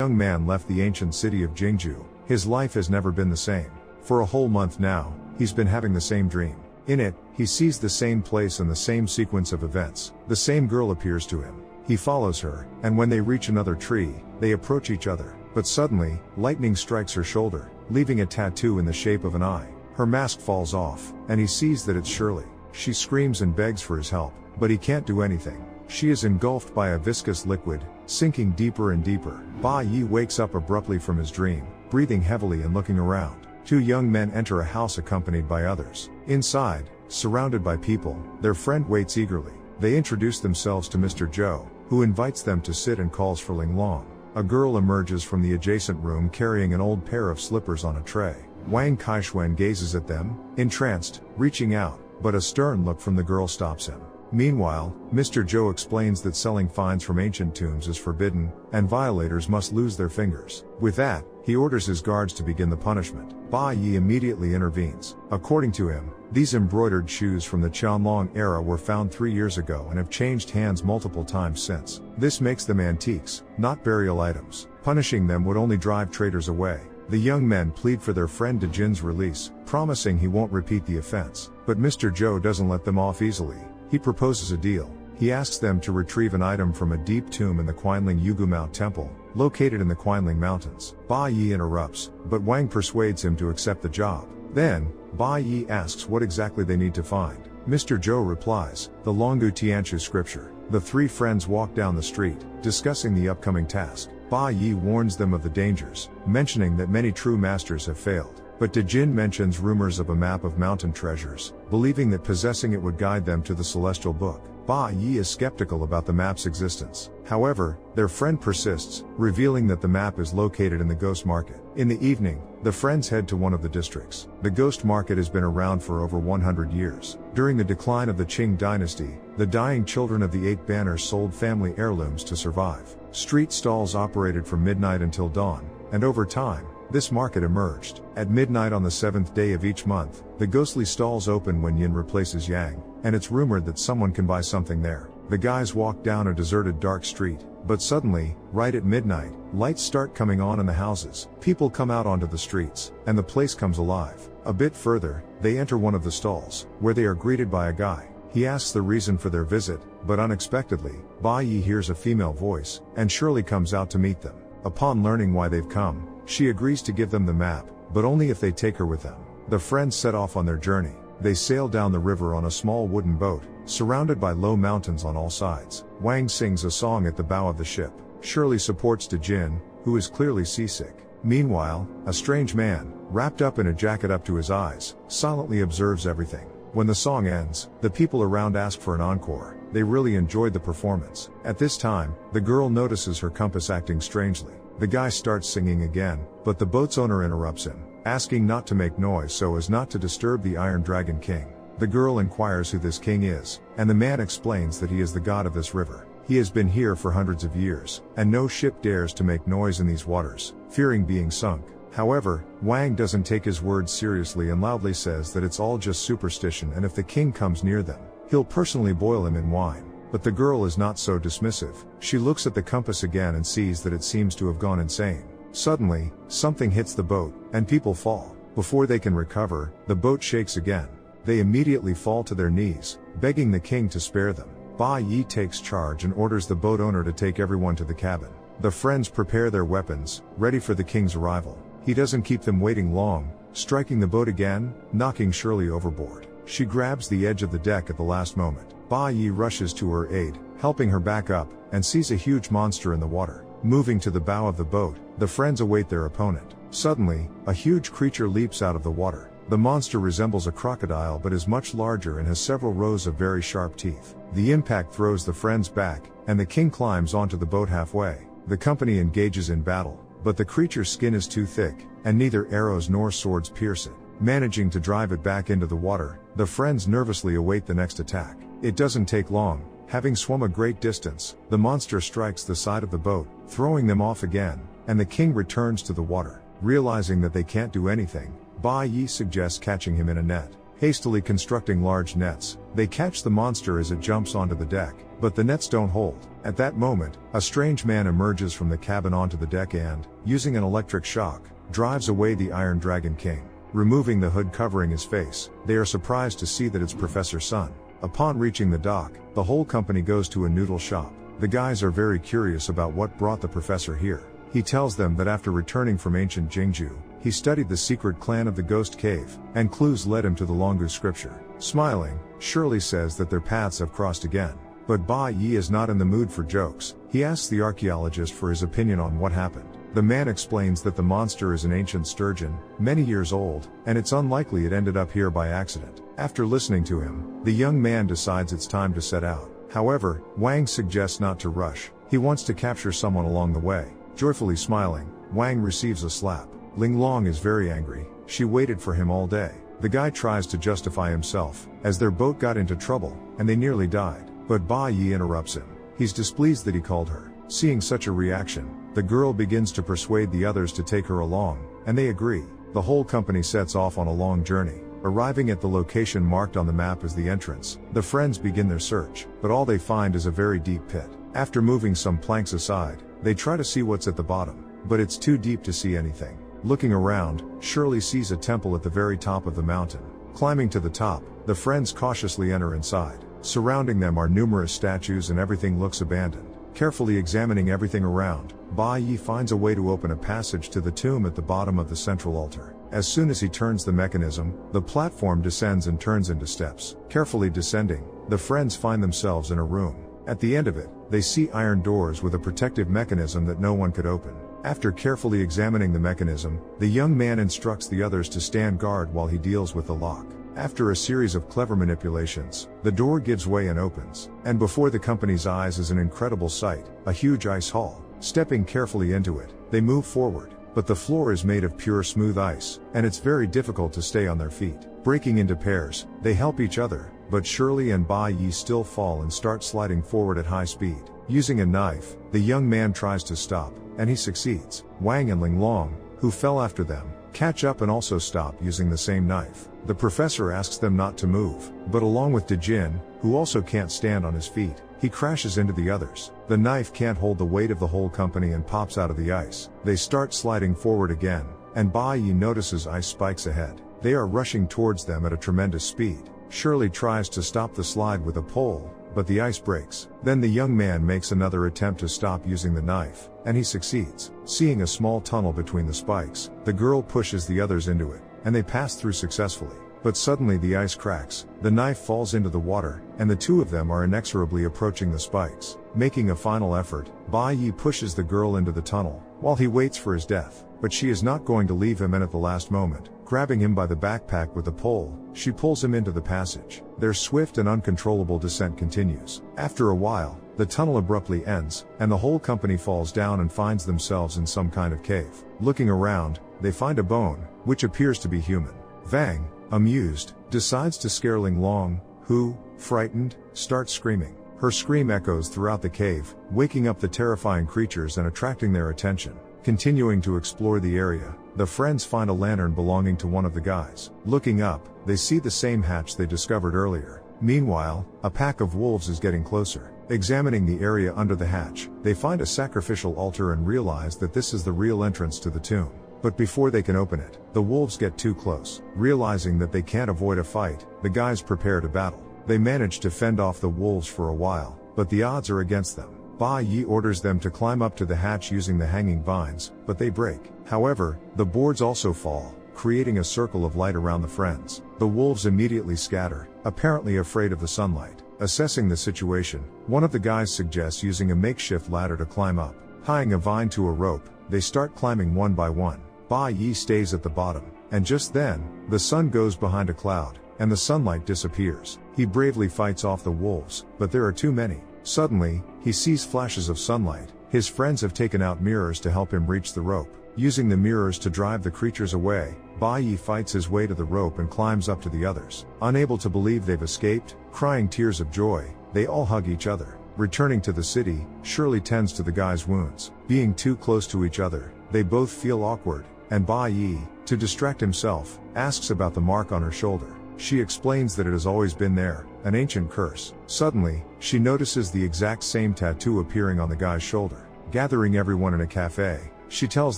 Young man left the ancient city of Jingju. His life has never been the same. For a whole month now, he's been having the same dream. In it, he sees the same place and the same sequence of events. The same girl appears to him. He follows her, and when they reach another tree, they approach each other. But suddenly, lightning strikes her shoulder, leaving a tattoo in the shape of an eye. Her mask falls off, and he sees that it's Shirley. She screams and begs for his help, but he can't do anything. She is engulfed by a viscous liquid, sinking deeper and deeper. Ba Yi wakes up abruptly from his dream, breathing heavily and looking around. Two young men enter a house accompanied by others. Inside, surrounded by people, their friend waits eagerly. They introduce themselves to Mr. Zhou, who invites them to sit and calls for Ling Long. A girl emerges from the adjacent room carrying an old pair of slippers on a tray. Wang Kaixuan gazes at them, entranced, reaching out, but a stern look from the girl stops him. Meanwhile, Mr. Zhou explains that selling finds from ancient tombs is forbidden, and violators must lose their fingers. With that, he orders his guards to begin the punishment. Ba Yi immediately intervenes. According to him, these embroidered shoes from the Qianlong era were found 3 years ago and have changed hands multiple times since. This makes them antiques, not burial items. Punishing them would only drive traitors away. The young men plead for their friend Dejin's release, promising he won't repeat the offense. But Mr. Zhou doesn't let them off easily. He proposes a deal. He asks them to retrieve an item from a deep tomb in the Qianling Yugumao Temple, located in the Qianling Mountains. Ba Yi interrupts, but Wang persuades him to accept the job. Then, Ba Yi asks what exactly they need to find. Mr. Zhou replies, the Longu Tianchu scripture. The three friends walk down the street, discussing the upcoming task. Ba Yi warns them of the dangers, mentioning that many true masters have failed. But Dejin mentions rumors of a map of mountain treasures, believing that possessing it would guide them to the celestial book. Ba Yi is skeptical about the map's existence. However, their friend persists, revealing that the map is located in the ghost market. In the evening, the friends head to one of the districts. The ghost market has been around for over 100 years. During the decline of the Qing dynasty, the dying children of the Eight Banners sold family heirlooms to survive. Street stalls operated from midnight until dawn, and over time, this market emerged. At midnight on the 7th day of each month, the ghostly stalls open when yin replaces yang, and it's rumored that someone can buy something there. The guys walk down a deserted dark street, but suddenly, right at midnight, lights start coming on in the houses. People come out onto the streets, and the place comes alive. A bit further, they enter one of the stalls, where they are greeted by a guy. He asks the reason for their visit, but unexpectedly, Ba Yi hears a female voice, and Shirley comes out to meet them. Upon learning why they've come, she agrees to give them the map, but only if they take her with them. The friends set off on their journey. They sail down the river on a small wooden boat, surrounded by low mountains on all sides. Wang sings a song at the bow of the ship. Shirley supports Dejin, who is clearly seasick. Meanwhile, a strange man, wrapped up in a jacket up to his eyes, silently observes everything. When the song ends, the people around ask for an encore. They really enjoyed the performance. At this time, the girl notices her compass acting strangely. The guy starts singing again, but the boat's owner interrupts him, asking not to make noise so as not to disturb the Iron Dragon King. The girl inquires who this king is, and the man explains that he is the god of this river. He has been here for hundreds of years, and no ship dares to make noise in these waters, fearing being sunk. However, Wang doesn't take his words seriously and loudly says that it's all just superstition, and if the king comes near them, he'll personally boil him in wine. But the girl is not so dismissive. She looks at the compass again and sees that it seems to have gone insane. Suddenly, something hits the boat, and people fall. Before they can recover, the boat shakes again. They immediately fall to their knees, begging the king to spare them. Ba Yi takes charge and orders the boat owner to take everyone to the cabin. The friends prepare their weapons, ready for the king's arrival. He doesn't keep them waiting long, striking the boat again, knocking Shirley overboard. She grabs the edge of the deck at the last moment. Ba Yi rushes to her aid, helping her back up, and sees a huge monster in the water. Moving to the bow of the boat, the friends await their opponent. Suddenly, a huge creature leaps out of the water. The monster resembles a crocodile but is much larger and has several rows of very sharp teeth. The impact throws the friends back, and the king climbs onto the boat halfway. The company engages in battle, but the creature's skin is too thick, and neither arrows nor swords pierce it. Managing to drive it back into the water, the friends nervously await the next attack. It doesn't take long. Having swum a great distance, the monster strikes the side of the boat, throwing them off again, and the king returns to the water. Realizing that they can't do anything, Ba Yi suggests catching him in a net. Hastily constructing large nets, they catch the monster as it jumps onto the deck, but the nets don't hold. At that moment, a strange man emerges from the cabin onto the deck and, using an electric shock, drives away the Iron Dragon King. Removing the hood covering his face, they are surprised to see that it's Professor Sun. Upon reaching the dock, the whole company goes to a noodle shop. The guys are very curious about what brought the professor here. He tells them that after returning from ancient Jingju, he studied the secret clan of the Ghost Cave, and clues led him to the Longu scripture. Smiling, Shirley says that their paths have crossed again. But Ba Yi is not in the mood for jokes. He asks the archaeologist for his opinion on what happened. The man explains that the monster is an ancient sturgeon, many years old, and it's unlikely it ended up here by accident. After listening to him, the young man decides it's time to set out. However, Wang suggests not to rush. He wants to capture someone along the way. Joyfully smiling, Wang receives a slap. Ling Long is very angry. She waited for him all day. The guy tries to justify himself, as their boat got into trouble, and they nearly died. But Ba Yi interrupts him. He's displeased that he called her. Seeing such a reaction, the girl begins to persuade the others to take her along, and they agree. The whole company sets off on a long journey. Arriving at the location marked on the map as the entrance, the friends begin their search, but all they find is a very deep pit. After moving some planks aside, they try to see what's at the bottom, but it's too deep to see anything. Looking around, Shirley sees a temple at the very top of the mountain. Climbing to the top, the friends cautiously enter inside. Surrounding them are numerous statues and everything looks abandoned. Carefully examining everything around, Ba Yi finds a way to open a passage to the tomb at the bottom of the central altar. As soon as he turns the mechanism, the platform descends and turns into steps. Carefully descending, the friends find themselves in a room. At the end of it, they see iron doors with a protective mechanism that no one could open. After carefully examining the mechanism, the young man instructs the others to stand guard while he deals with the lock. After a series of clever manipulations, the door gives way and opens. And before the company's eyes is an incredible sight, a huge ice hall. Stepping carefully into it, they move forward. But the floor is made of pure smooth ice, and it's very difficult to stay on their feet. Breaking into pairs, they help each other, but Shirley and Ba Yi still fall and start sliding forward at high speed. Using a knife, the young man tries to stop, and he succeeds. Wang and Ling Long, who fell after them, catch up and also stop using the same knife. The professor asks them not to move, but along with De Jin, who also can't stand on his feet, he crashes into the others. The knife can't hold the weight of the whole company and pops out of the ice. They start sliding forward again, and Ba Yi notices ice spikes ahead. They are rushing towards them at a tremendous speed. Shirley tries to stop the slide with a pole, but the ice breaks. Then the young man makes another attempt to stop using the knife, and he succeeds. Seeing a small tunnel between the spikes, the girl pushes the others into it, and they pass through successfully. But suddenly the ice cracks, the knife falls into the water, and the two of them are inexorably approaching the spikes. Making a final effort, Ba Yi pushes the girl into the tunnel, while he waits for his death. But she is not going to leave him, and at the last moment, grabbing him by the backpack with a pole, she pulls him into the passage. Their swift and uncontrollable descent continues. After a while, the tunnel abruptly ends, and the whole company falls down and finds themselves in some kind of cave. Looking around, they find a bone, which appears to be human. Vang, amused, decides to scare Ling Long, who, frightened, starts screaming. Her scream echoes throughout the cave, waking up the terrifying creatures and attracting their attention. Continuing to explore the area, the friends find a lantern belonging to one of the guys. Looking up, they see the same hatch they discovered earlier. Meanwhile, a pack of wolves is getting closer. Examining the area under the hatch, they find a sacrificial altar and realize that this is the real entrance to the tomb. But before they can open it, the wolves get too close. Realizing that they can't avoid a fight, the guys prepare to battle. They manage to fend off the wolves for a while, but the odds are against them. Ba Yi orders them to climb up to the hatch using the hanging vines, but they break. However, the boards also fall, creating a circle of light around the friends. The wolves immediately scatter, apparently afraid of the sunlight. Assessing the situation, one of the guys suggests using a makeshift ladder to climb up. Tying a vine to a rope, they start climbing one by one. Ba Yi stays at the bottom, and just then, the sun goes behind a cloud, and the sunlight disappears. He bravely fights off the wolves, but there are too many. Suddenly, he sees flashes of sunlight. His friends have taken out mirrors to help him reach the rope. Using the mirrors to drive the creatures away, Ba Yi fights his way to the rope and climbs up to the others. Unable to believe they've escaped, crying tears of joy, they all hug each other. Returning to the city, Shirley tends to the guy's wounds. Being too close to each other, they both feel awkward, and Ba Yi, to distract himself, asks about the mark on her shoulder. She explains that it has always been there, an ancient curse. Suddenly, she notices the exact same tattoo appearing on the guy's shoulder. Gathering everyone in a cafe, she tells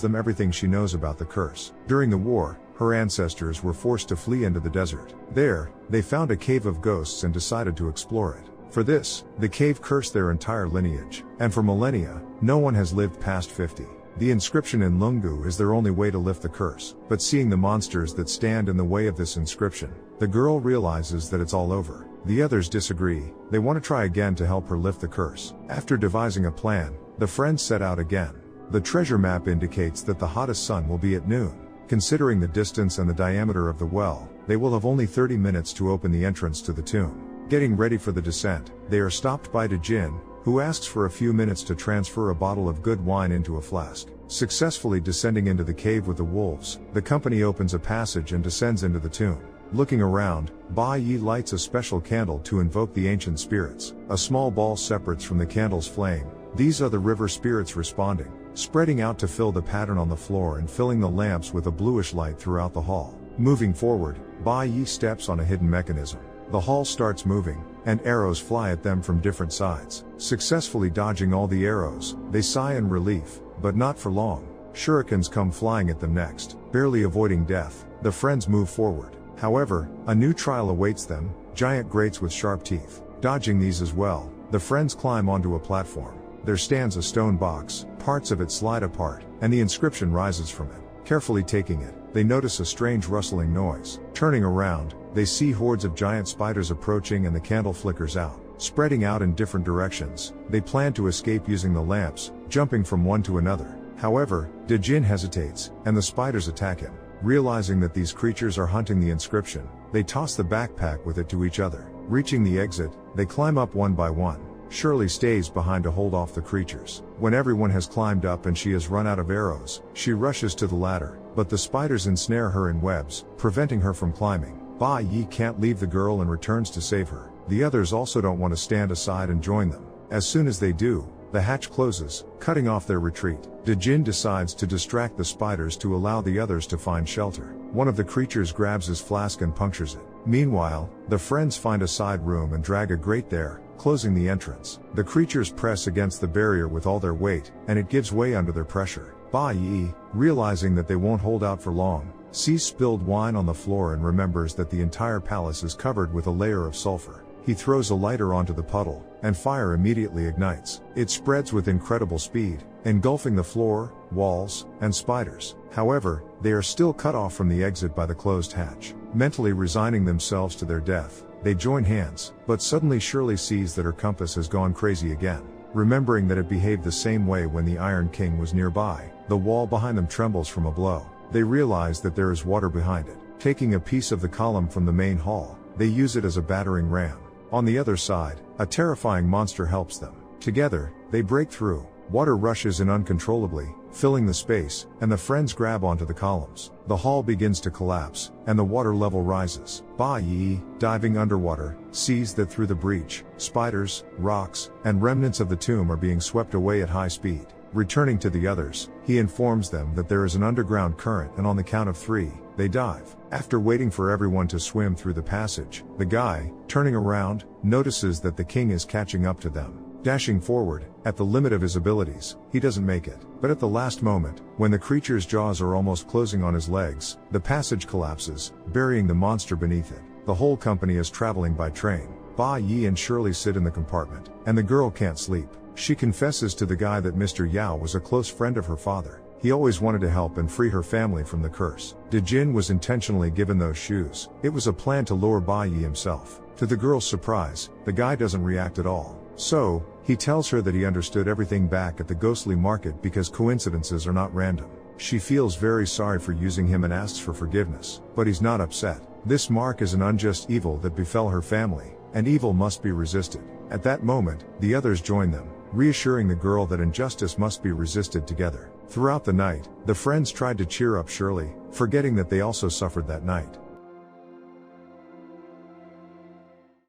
them everything she knows about the curse. During the war, her ancestors were forced to flee into the desert. There, they found a cave of ghosts and decided to explore it. For this, the cave cursed their entire lineage, and for millennia, no one has lived past 50. The inscription in Lungu is their only way to lift the curse, but seeing the monsters that stand in the way of this inscription, the girl realizes that it's all over. The others disagree, they want to try again to help her lift the curse. After devising a plan, the friends set out again. The treasure map indicates that the hottest sun will be at noon. Considering the distance and the diameter of the well, they will have only 30 minutes to open the entrance to the tomb. Getting ready for the descent, they are stopped by Dejin, who asks for a few minutes to transfer a bottle of good wine into a flask. Successfully descending into the cave with the wolves, the company opens a passage and descends into the tomb. Looking around, Ba Yi lights a special candle to invoke the ancient spirits. A small ball separates from the candle's flame. These are the river spirits responding, spreading out to fill the pattern on the floor and filling the lamps with a bluish light throughout the hall. Moving forward, Ba Yi steps on a hidden mechanism. The hall starts moving, and arrows fly at them from different sides. Successfully dodging all the arrows, they sigh in relief, but not for long. Shurikens come flying at them next. Barely avoiding death, the friends move forward. However, a new trial awaits them, giant grates with sharp teeth. Dodging these as well, the friends climb onto a platform. There stands a stone box, parts of it slide apart, and the inscription rises from it. Carefully taking it, they notice a strange rustling noise. Turning around, they see hordes of giant spiders approaching and the candle flickers out. Spreading out in different directions, they plan to escape using the lamps, jumping from one to another. However, Dejin hesitates, and the spiders attack him. Realizing that these creatures are hunting the inscription, they toss the backpack with it to each other. Reaching the exit, they climb up one by one. Shirley stays behind to hold off the creatures. When everyone has climbed up and she has run out of arrows, she rushes to the ladder, but the spiders ensnare her in webs, preventing her from climbing. Ba Yi can't leave the girl and returns to save her. The others also don't want to stand aside and join them. As soon as they do, the hatch closes, cutting off their retreat. Dejin decides to distract the spiders to allow the others to find shelter. One of the creatures grabs his flask and punctures it. Meanwhile, the friends find a side room and drag a grate there, closing the entrance. The creatures press against the barrier with all their weight, and it gives way under their pressure. Ba Yi, realizing that they won't hold out for long, sees spilled wine on the floor and remembers that the entire palace is covered with a layer of sulfur. He throws a lighter onto the puddle, and fire immediately ignites. It spreads with incredible speed, engulfing the floor, walls, and spiders. However, they are still cut off from the exit by the closed hatch. Mentally resigning themselves to their death, they join hands, but suddenly Shirley sees that her compass has gone crazy again. Remembering that it behaved the same way when the Iron King was nearby, the wall behind them trembles from a blow. They realize that there is water behind it. Taking a piece of the column from the main hall, they use it as a battering ram. On the other side, a terrifying monster helps them. Together, they break through. Water rushes in uncontrollably, filling the space, and the friends grab onto the columns. The hall begins to collapse, and the water level rises. Ba Yi, diving underwater, sees that through the breach, spiders, rocks, and remnants of the tomb are being swept away at high speed. Returning to the others, he informs them that there is an underground current, and on the count of 3, they dive. After waiting for everyone to swim through the passage, the guy, turning around, notices that the king is catching up to them. Dashing forward, at the limit of his abilities, he doesn't make it. But at the last moment, when the creature's jaws are almost closing on his legs, the passage collapses, burying the monster beneath it. The whole company is traveling by train. Ba Yi and Shirley sit in the compartment, and the girl can't sleep. She confesses to the guy that Mr. Yao was a close friend of her father. He always wanted to help and free her family from the curse. Dejin was intentionally given those shoes. It was a plan to lure Ba Yi himself. To the girl's surprise, the guy doesn't react at all. So, he tells her that he understood everything back at the ghostly market because coincidences are not random. She feels very sorry for using him and asks for forgiveness, but he's not upset. This mark is an unjust evil that befell her family, and evil must be resisted. At that moment, the others join them, reassuring the girl that injustice must be resisted together. Throughout the night, the friends tried to cheer up Shirley, forgetting that they also suffered that night.